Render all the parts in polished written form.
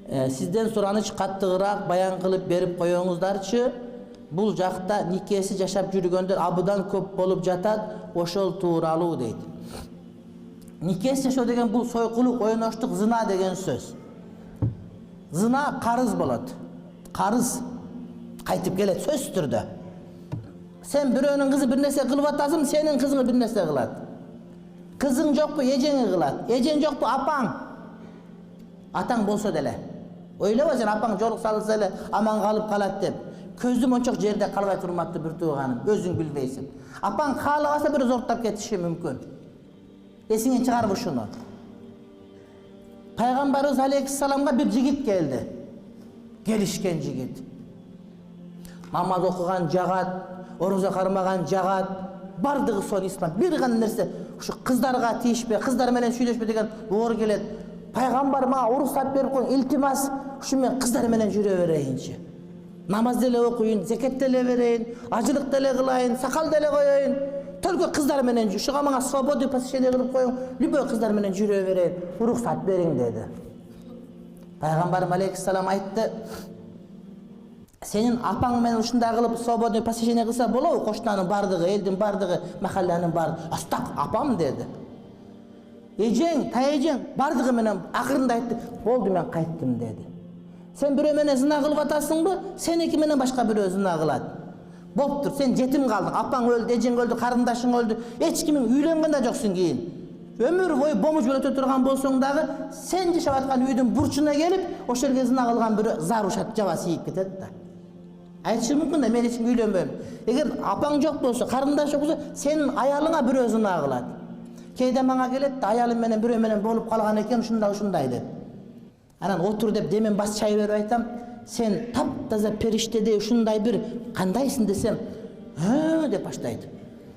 Сизден сураныч каттыгыраак баян кылып берип коюңуздарчы. Бул жакта никеси жашап жүргөндөр абыдан көп болуп жатат, ошол тууралуу дейт. Никеси жашоо деген бул сойкулук, ойноштук, зына деген сөз. Зына карыз болот. Карыз кайтып келет сөзсүз түрдө. Сен бирөөнүн кызы бир нерсе кылып атасың, сенин кызың бир нерсе кылат. Кызың жокпу, эжең кылат. Эжең жокпу, апаң. Атаң болсо деле. Ойлоба сен апаң жолук салса эле аман калып калат деп. Көздү мончок жерде калбай турматты бир тууганым, өзүң билбейсиң. Апаң каалабаса бир зорттап кетиши мүмкүн. Эсиңен чыгарбы ушуну. Пайгамбарыбыз алейхиссаламга бир жигит келди. Келишкен жигит. Намаз окуган жагат, орозо кармаган жагат, бардыгы сон ислам. Бир гана нерсе ушу кыздарга тийишпе, кыздар менен сүйлөшпө деген оор келет. Пайгамбар мага уруксат берип коюң, илтимас, ушу мен кыздар менен жүрө берейинчи. Намаз деле окуйын, зекет деле берейин, ажылык деле кылайын, сакал деле коеюн. Только кыздар менен ушуга мага свободу посещение кылып коюң, любой кыздар менен жүрө берейин, уруксат бериң деди. Пайгамбарым алейхиссалам айтты: сенин апаң менен ушундай кылып свободный посещение кылса болобу? Кошунанын бардыгы, элдин бардыгы, махалланын бардыгы. Астак апам деди. Эжең, тайэжең бардыгы менен акырында айтты: болду, мен кайттым деди. Сен бирөө менен зына кылып атасыңбы? Сеники менен башка бирөө зына кылат. Болуптур, сен жетим калдың, апаң өлдү, эжең өлдү, карындашың өлдү, эч кимиң үйлөнгөн да жоксуң кийин. Өмүр бою бомуж болуп өтө турган болсоң дагы, сен жашап аткан үйдүн бурчуна келип, ошол жерге зына кылган бирөө зар ушат жаба сийип кетет да. Айтышы мүмкүн да, мен эч кимге үйлөнбөйм. Эгер апаң жок болсо, карындаш жок болсо, сенин аялыңа бирөө зына кылат. Кейде мага келет да, аялым менен бирөө менен болуп калган экен, ушундай деп. Анан отур деп демен бас чай берип айтам, сен таптаза периштедей ушундай бир кандайсың десем, деп баштайт.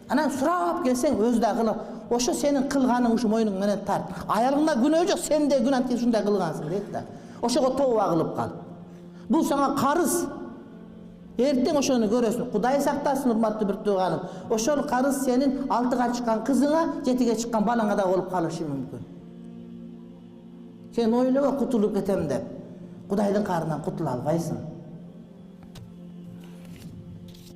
Анан сурап келсең, өзү да кыла, ошо сенин кылганың ушу мойнуң менен тарт. Аялыңда күнөө жок, сен де күнөө анткени ушундай кылгансың дейт да. Ошого тооба кылып кал. Бул сага карыз. Эртең ошону көрөсүң. Кудай сактасын, урматтуу бир тууганым. Ошол карыз сенин 6га чыккан кызыңа, 7ге чыккан балаңа да болуп калышы мүмкүн. Сен ойлоба кутулуп кетем деп. Кудайдын карынан кутула албайсың.